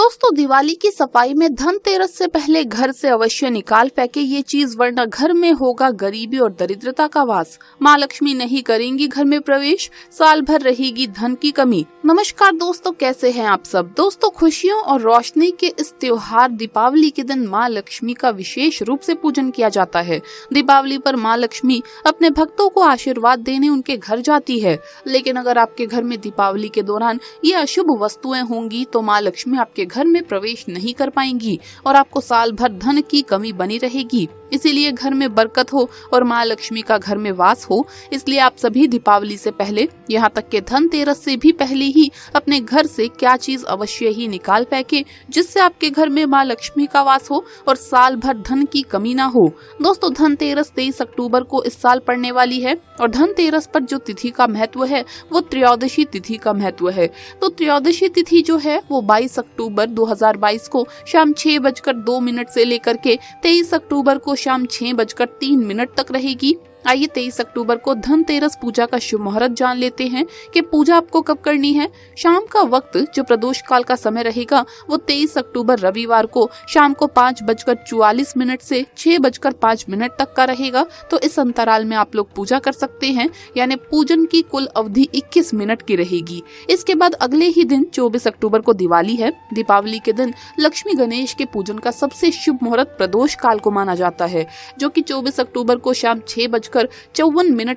दोस्तों, दिवाली की सफाई में धनतेरस से पहले घर से अवश्य निकाल फेंके ये चीज, वरना घर में होगा गरीबी और दरिद्रता का वास। माँ लक्ष्मी नहीं करेंगी घर में प्रवेश, साल भर रहेगी धन की कमी। नमस्कार दोस्तों, कैसे हैं आप सब। दोस्तों, खुशियों और रोशनी के इस त्योहार दीपावली के दिन माँ लक्ष्मी का विशेष रूप से पूजन किया जाता है। दीपावली पर माँ लक्ष्मी अपने भक्तों को आशीर्वाद देने उनके घर जाती है। लेकिन अगर आपके घर में दीपावली के दौरान ये अशुभ वस्तुएं होंगी तो माँ लक्ष्मी आपके घर में प्रवेश नहीं कर पाएंगी और आपको साल भर धन की कमी बनी रहेगी। इसीलिए घर में बरकत हो और माँ लक्ष्मी का घर में वास हो, इसलिए आप सभी दीपावली से पहले, यहाँ तक के धनतेरस से भी पहले ही अपने घर से क्या चीज अवश्य ही निकाल फेंके, जिससे आपके घर में माँ लक्ष्मी का वास हो और साल भर धन की कमी ना हो। दोस्तों, धनतेरस 23 अक्टूबर को इस साल पड़ने वाली है और धनतेरस पर जो तिथि का महत्व है वो त्रयोदशी तिथि का महत्व है। तो त्रयोदशी तिथि जो है वो 22 अक्टूबर 2022 को शाम 6:02 से लेकर के 23 अक्टूबर को शाम 6:03 तक रहेगी। आइए 23 अक्टूबर को धनतेरस पूजा का शुभ मुहूर्त जान लेते हैं कि पूजा आपको कब करनी है। शाम का वक्त जो प्रदोष काल का समय रहेगा वो 23 अक्टूबर रविवार को शाम को 5:44 से 6:05 तक का रहेगा। तो इस अंतराल में आप लोग पूजा कर सकते हैं, यानी पूजन की कुल अवधि 21 मिनट की रहेगी। इसके बाद अगले ही दिन 24 अक्टूबर को दिवाली है। दीपावली के दिन लक्ष्मी गणेश के पूजन का सबसे शुभ मुहूर्त प्रदोष काल को माना जाता है, जो कि 24 अक्टूबर को शाम 6:54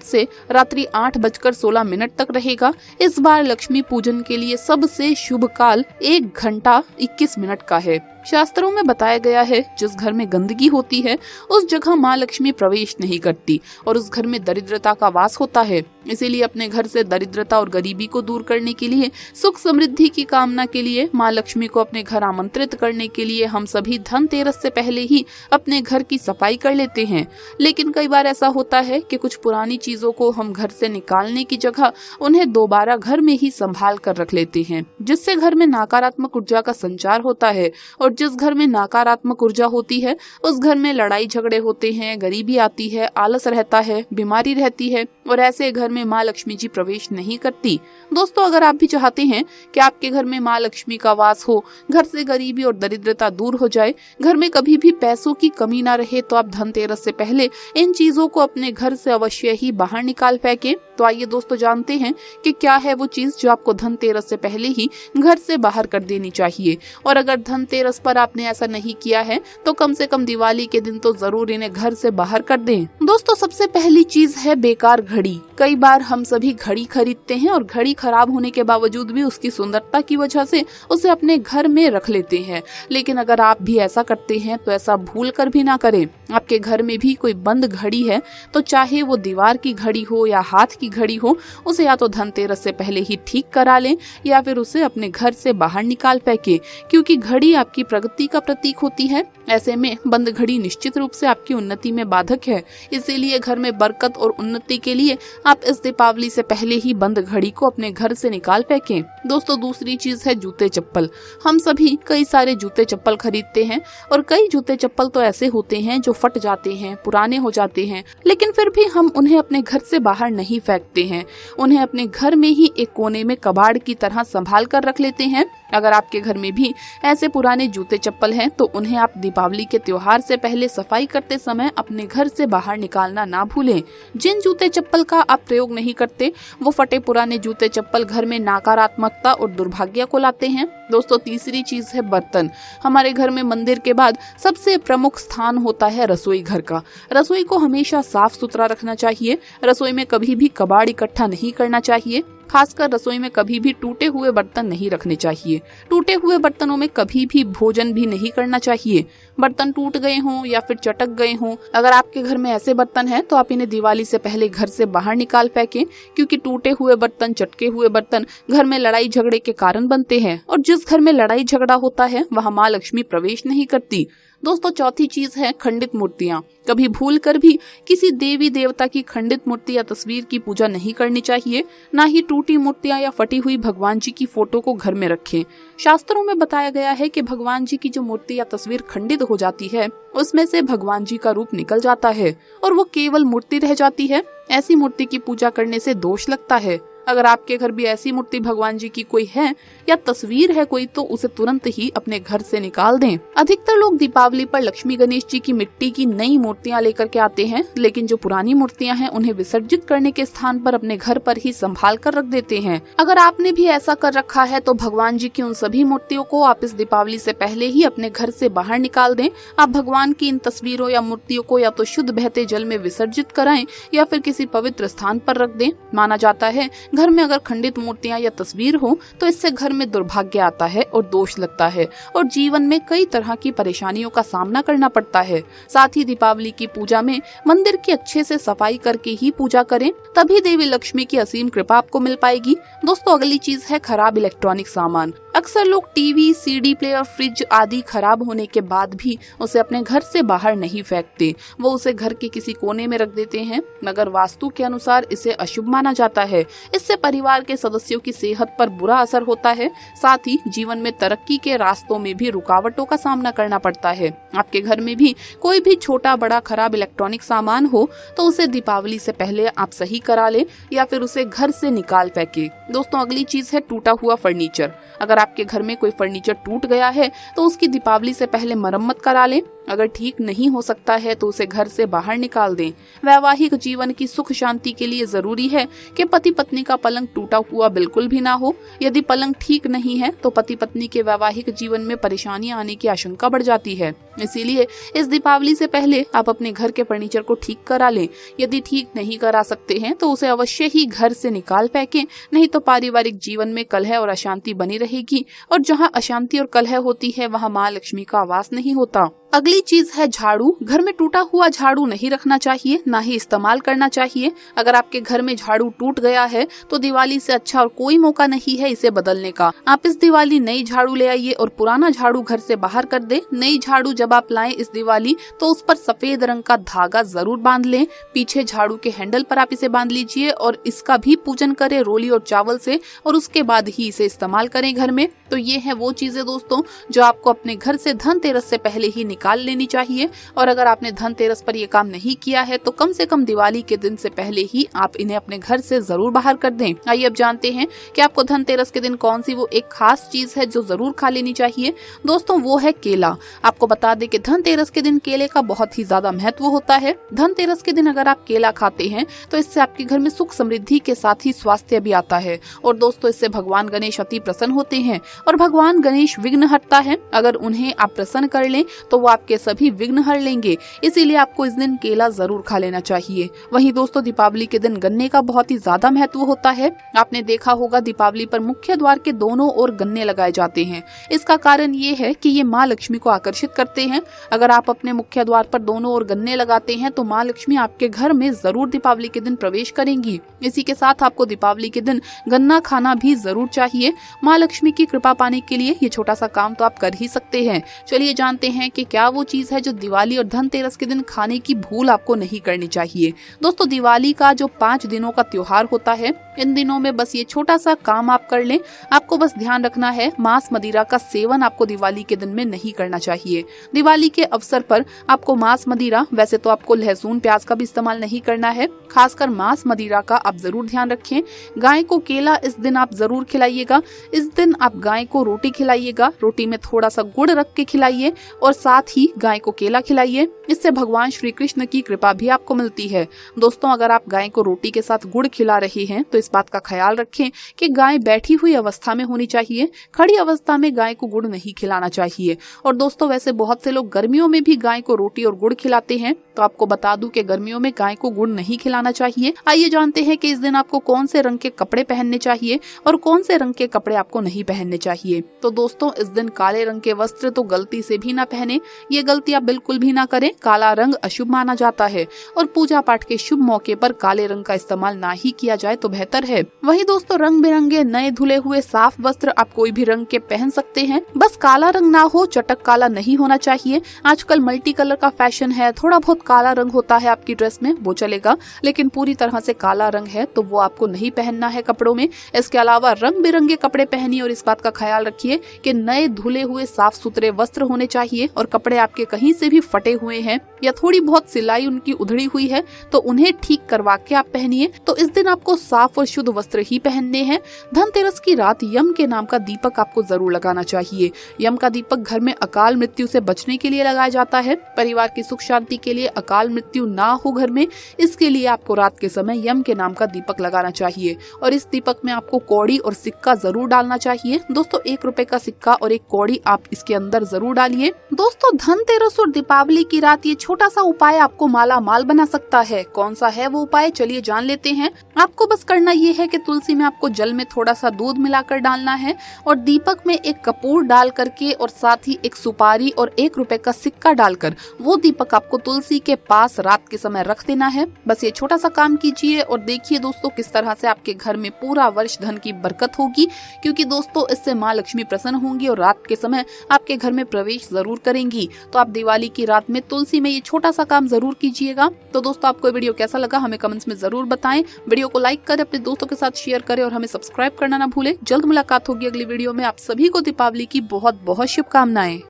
से रात्रि 8:16 तक रहेगा। इस बार लक्ष्मी पूजन के लिए सबसे शुभ काल 1 घंटा 21 मिनट का है। शास्त्रों में बताया गया है जिस घर में गंदगी होती है उस जगह माँ लक्ष्मी प्रवेश नहीं करती और उस घर में दरिद्रता का वास होता है। इसीलिए अपने घर से दरिद्रता और गरीबी को दूर करने के लिए, सुख समृद्धि की कामना के लिए, माँ लक्ष्मी को अपने घर आमंत्रित करने के लिए हम सभी धनतेरस से पहले ही अपने घर की सफाई कर लेते हैं। लेकिन कई बार ऐसा होता है कि कुछ पुरानी चीजों को हम घर से निकालने की जगह उन्हें दोबारा घर में ही संभाल कर रख लेते हैं, जिससे घर में नकारात्मक ऊर्जा का संचार होता है। और जिस घर में नकारात्मक ऊर्जा होती है उस घर में लड़ाई झगड़े होते हैं, गरीबी आती है, आलस रहता है, बीमारी रहती है और ऐसे घर में माँ लक्ष्मी जी प्रवेश नहीं करती। दोस्तों, अगर आप भी चाहते हैं कि आपके घर में माँ लक्ष्मी का वास हो, घर से गरीबी और दरिद्रता दूर हो जाए, घर में कभी भी पैसों की कमी ना रहे, तो आप धनतेरस से पहले इन चीजों को अपने घर से अवश्य ही बाहर निकाल फेंकें। तो आइए दोस्तों जानते हैं कि क्या है वो चीज जो आपको धनतेरस से पहले ही घर से बाहर कर देनी चाहिए। और अगर धनतेरस पर आपने ऐसा नहीं किया है तो कम से कम दिवाली के दिन तो जरूर इन्हें घर से बाहर कर दें। दोस्तों, सबसे पहली चीज है बेकार घड़ी। कई बार हम सभी घड़ी खरीदते हैं और घड़ी खराब होने के बावजूद भी उसकी सुंदरता की वजह से उसे अपने घर में रख लेते हैं। लेकिन अगर आप भी ऐसा करते हैं तो ऐसा भूल कर भी ना करें। आपके घर में भी कोई बंद घड़ी है तो चाहे वो दीवार की घड़ी हो या हाथ की घड़ी हो, उसे या तो धनतेरस से पहले ही ठीक करा लें या फिर उसे अपने घर से बाहर निकाल फेंकें, क्योंकि घड़ी आपकी प्रगति का प्रतीक होती है। ऐसे में बंद घड़ी निश्चित रूप से आपकी उन्नति में बाधक है। इसीलिए घर में बरकत और उन्नति के लिए आप इस दीपावली से पहले ही बंद घड़ी को अपने घर से निकाल फेंकें। दोस्तों, दूसरी चीज है जूते चप्पल। हम सभी कई सारे जूते चप्पल खरीदते हैं और कई जूते चप्पल तो ऐसे होते हैं जो फट जाते हैं, पुराने हो जाते हैं, लेकिन फिर भी हम उन्हें अपने घर से बाहर नहीं फेंकते हैं। उन्हें अपने घर में ही एक कोने में कबाड़ की तरह संभाल कर रख लेते हैं। अगर आपके घर में भी ऐसे पुराने जूते चप्पल हैं तो उन्हें आप दीपावली के त्योहार से पहले सफाई करते समय अपने घर से बाहर निकालना ना भूलें। जिन जूते चप्पल का आप प्रयोग नहीं करते वो फटे पुराने जूते चप्पल घर में नकारात्मकता और दुर्भाग्य को लाते हैं। दोस्तों, तीसरी चीज है बर्तन। हमारे घर में मंदिर के बाद सबसे प्रमुख स्थान होता है रसोई घर का। रसोई को हमेशा साफ सुथरा रखना चाहिए। रसोई में कभी भी कबाड़ इकट्ठा नहीं करना चाहिए। खासकर रसोई में कभी भी टूटे हुए बर्तन नहीं रखने चाहिए। टूटे हुए बर्तनों में कभी भी भोजन भी नहीं करना चाहिए। बर्तन टूट गए हों या फिर चटक गए हों, अगर आपके घर में ऐसे बर्तन हैं तो आप इन्हें दिवाली से पहले घर से बाहर निकाल फेंकें, क्योंकि टूटे हुए बर्तन, चटके हुए बर्तन घर में लड़ाई झगड़े के कारण बनते हैं और जिस घर में लड़ाई झगड़ा होता है वहाँ माँ लक्ष्मी प्रवेश नहीं करती। दोस्तों, चौथी चीज है खंडित मूर्तियाँ। कभी भूल कर भी किसी देवी देवता की खंडित मूर्ति या तस्वीर की पूजा नहीं करनी चाहिए। ना ही टूटी मूर्तियाँ या फटी हुई भगवान जी की फोटो को घर में रखें। शास्त्रों में बताया गया है कि भगवान जी की जो मूर्ति या तस्वीर खंडित हो जाती है उसमें से भगवान जी का रूप निकल जाता है और वो केवल मूर्ति रह जाती है। ऐसी मूर्ति की पूजा करने से दोष लगता है। अगर आपके घर भी ऐसी मूर्ति भगवान जी की कोई है या तस्वीर है कोई, तो उसे तुरंत ही अपने घर से निकाल दें। अधिकतर लोग दीपावली पर लक्ष्मी गणेश जी की मिट्टी की नई मूर्तियां लेकर के आते हैं, लेकिन जो पुरानी मूर्तियां हैं उन्हें विसर्जित करने के स्थान पर अपने घर पर ही संभाल कर रख देते हैं। अगर आपने भी ऐसा कर रखा है तो भगवान जी की उन सभी मूर्तियों को आप इस दीपावली से पहले ही अपने घर से बाहर निकाल दें। आप भगवान की इन तस्वीरों या मूर्तियों को या तो शुद्ध बहते जल में विसर्जित कराएं या फिर किसी पवित्र स्थान पर रख दें। माना जाता है घर में अगर खंडित मूर्तियां या तस्वीर हो तो इससे घर में दुर्भाग्य आता है और दोष लगता है और जीवन में कई तरह की परेशानियों का सामना करना पड़ता है। साथ ही दीपावली की पूजा में मंदिर की अच्छे से सफाई करके ही पूजा करें, तभी देवी लक्ष्मी की असीम कृपा आपको मिल पाएगी। दोस्तों अगली चीज है खराब इलेक्ट्रॉनिक सामान। अक्सर लोग टीवी, सीडी प्लेयर, फ्रिज आदि खराब होने के बाद भी उसे अपने घर से बाहर नहीं फेंकते, वो उसे घर के किसी कोने में रख देते हैं, मगर वास्तु के अनुसार इसे अशुभ माना जाता है। इससे परिवार के सदस्यों की सेहत पर बुरा असर होता है, साथ ही जीवन में तरक्की के रास्तों में भी रुकावटों का सामना करना पड़ता है। आपके घर में भी कोई भी छोटा बड़ा खराब इलेक्ट्रॉनिक सामान हो तो उसे दीपावली से पहले आप सही करा ले या फिर उसे घर से निकाल फेंके। दोस्तों अगली चीज है टूटा हुआ फर्नीचर। अगर आपके घर में कोई फर्नीचर टूट गया है तो उसकी दीपावली से पहले मरम्मत करा लें। अगर ठीक नहीं हो सकता है तो उसे घर से बाहर निकाल दें। वैवाहिक जीवन की सुख शांति के लिए जरूरी है कि पति पत्नी का पलंग टूटा हुआ बिल्कुल भी ना हो। यदि पलंग ठीक नहीं है तो पति पत्नी के वैवाहिक जीवन में परेशानियां आने की आशंका बढ़ जाती है। इसीलिए इस दीपावली से पहले आप अपने घर के फर्नीचर को ठीक करा लें। यदि ठीक नहीं करा सकते हैं तो उसे अवश्य ही घर से निकाल फेंकें, नहीं तो पारिवारिक जीवन में कलह और अशांति बनी रहेगी और जहां अशांति और कलह होती है वहां मां लक्ष्मी का वास नहीं होता। अगली चीज है झाड़ू। घर में टूटा हुआ झाड़ू नहीं रखना चाहिए, ना ही इस्तेमाल करना चाहिए। अगर आपके घर में झाड़ू टूट गया है तो दिवाली से अच्छा और कोई मौका नहीं है इसे बदलने का। आप इस दिवाली नई झाड़ू ले आइए और पुराना झाड़ू घर से बाहर कर दे। नई झाड़ू जब आप लाएं इस दिवाली तो उस पर सफेद रंग का धागा जरूर बांध लें। पीछे झाड़ू के हैंडल पर आप इसे बांध लीजिए और इसका भी पूजन करें रोली और चावल से, और उसके बाद ही इसे इस्तेमाल करें घर में। तो ये है वो चीजें दोस्तों जो आपको अपने घर से धनतेरस से पहले ही निकाल लेनी चाहिए। और अगर आपने धनतेरस पर ये काम नहीं किया है तो कम से कम दिवाली के दिन से पहले ही आप इन्हें अपने घर से जरूर बाहर कर दें। आइए अब जानते हैं कि आपको धनतेरस के दिन कौन सी वो एक खास चीज है जो जरूर खा लेनी चाहिए। दोस्तों वो है केला। आपको बता दें कि धनतेरस के दिन केले का बहुत ही ज्यादा महत्व होता है। धनतेरस के दिन अगर आप केला खाते हैं तो इससे आपके घर में सुख समृद्धि के साथ ही स्वास्थ्य भी आता है। और दोस्तों इससे भगवान गणेश अति प्रसन्न होते हैं और भगवान गणेश विघ्न हरता है। अगर उन्हें आप प्रसन्न कर लें तो वो आपके सभी विघ्न हर लेंगे, इसीलिए आपको इस दिन केला जरूर खा लेना चाहिए। वहीं दोस्तों दीपावली के दिन गन्ने का बहुत ही ज्यादा महत्व होता है। आपने देखा होगा दीपावली पर मुख्य द्वार के दोनों ओर गन्ने लगाए जाते हैं। इसका कारण ये है कि ये माँ लक्ष्मी को आकर्षित करते हैं। अगर आप अपने मुख्य द्वार पर दोनों ओर गन्ने लगाते हैं तो माँ लक्ष्मी आपके घर में जरूर दीपावली के दिन प्रवेश करेंगी। इसी के साथ आपको दीपावली के दिन गन्ना खाना भी जरूर चाहिए। माँ लक्ष्मी की कृपा पाने के लिए ये छोटा सा काम तो आप कर ही सकते हैं। चलिए जानते हैं कि क्या वो चीज है जो दिवाली और धनतेरस के दिन खाने की भूल आपको नहीं करनी चाहिए। दोस्तों दिवाली का जो 5 दिनों का त्योहार होता है, इन दिनों में बस ये छोटा सा काम आप कर लें। आपको बस ध्यान रखना है मांस मदिरा का सेवन आपको दिवाली के दिन में नहीं करना चाहिए। दिवाली के अवसर पर आपको मांस मदिरा, वैसे तो आपको लहसुन प्याज का भी इस्तेमाल नहीं करना है, खासकर मांस मदिरा का आप जरूर ध्यान रखें। गाय को केला इस दिन आप जरूर खिलाइएगा। इस दिन आप गाय को रोटी खिलाइएगा, रोटी में थोड़ा सा गुड़ रख के खिलाइए और साथ ही गाय को केला खिलाइए। इससे भगवान श्री कृष्ण की कृपा भी आपको मिलती है। दोस्तों अगर आप गाय को रोटी के साथ गुड़ खिला रहे हैं तो इस बात का ख्याल रखें कि गाय बैठी हुई अवस्था में होनी चाहिए, खड़ी अवस्था में गाय को गुड़ नहीं खिलाना चाहिए। और दोस्तों वैसे बहुत से लोग गर्मियों में भी गाय को रोटी और गुड़ खिलाते हैं, तो आपको बता दूं कि गर्मियों में गाय को गुड़ नहीं खिलाना चाहिए। आइए जानते हैं कि इस दिन आपको कौन से रंग के कपड़े पहनने चाहिए और कौन से रंग के कपड़े आपको नहीं पहनने चाहिए। तो दोस्तों इस दिन काले रंग के वस्त्र तो गलती से भी ना पहने, ये गलती आप बिल्कुल भी ना करें। काला रंग अशुभ माना जाता है और पूजा पाठ के शुभ मौके पर काले रंग का इस्तेमाल ना ही किया जाए तो बेहतर है। वहीं दोस्तों रंग बिरंगे नए धुले हुए साफ वस्त्र आप कोई भी रंग के पहन सकते हैं, बस काला रंग ना हो, चटक काला नहीं होना चाहिए। आजकल मल्टी कलर का फैशन है, थोड़ा बहुत काला रंग होता है आपकी ड्रेस में वो चलेगा, लेकिन पूरी तरह से काला रंग है तो वो आपको नहीं पहनना है कपड़ों में। इसके अलावा रंग बिरंगे कपड़े पहनिए और इस बात का ख्याल रखिए कि नए धुले हुए साफ सुथरे वस्त्र होने चाहिए और कपड़े आपके कहीं से भी फटे हुए हैं या थोड़ी बहुत सिलाई उनकी उधड़ी हुई है तो उन्हें ठीक करवा के आप पहनिए। तो इस दिन आपको साफ और शुद्ध वस्त्र ही पहनने हैं। धनतेरस की रात यम के नाम का दीपक आपको जरूर लगाना चाहिए। यम का दीपक घर में अकाल मृत्यु से बचने के लिए लगाया जाता है। परिवार की सुख शांति के लिए, अकाल मृत्यु ना हो घर में, इसके लिए आपको रात के समय यम के नाम का दीपक लगाना चाहिए। और इस दीपक में आपको कौड़ी और सिक्का जरूर डालना चाहिए। दोस्तों 1 रुपए का सिक्का और 1 कौड़ी आप इसके अंदर जरूर डालिए। दोस्तों धनतेरस और दीपावली की रात ये छोटा सा उपाय आपको माला माल बना सकता है। कौन सा है वो उपाय, चलिए जान लेते हैं। आपको बस करना ये है कि तुलसी में आपको जल में थोड़ा सा दूध मिलाकर डालना है और दीपक में एक कपूर डाल करके और साथ ही एक सुपारी और 1 रुपए का सिक्का डालकर वो दीपक आपको तुलसी के पास रात के समय रख देना है। बस ये छोटा सा काम कीजिए और देखिए दोस्तों किस तरह से आपके घर में पूरा वर्ष धन की बरकत होगी, क्योंकि दोस्तों इससे माँ लक्ष्मी प्रसन्न होंगी और रात के समय आपके घर में प्रवेश जरूर करेंगी। तो आप दिवाली की रात में तुलसी में ये छोटा सा काम जरूर कीजिएगा। तो दोस्तों आपको वीडियो कैसा लगा हमें कमेंट्स में जरूर बताएं। वीडियो को लाइक करें, अपने दोस्तों के साथ शेयर करें और हमें सब्सक्राइब करना ना भूलें। जल्द मुलाकात होगी अगली वीडियो में। आप सभी को दीपावली की बहुत बहुत शुभकामनाएं।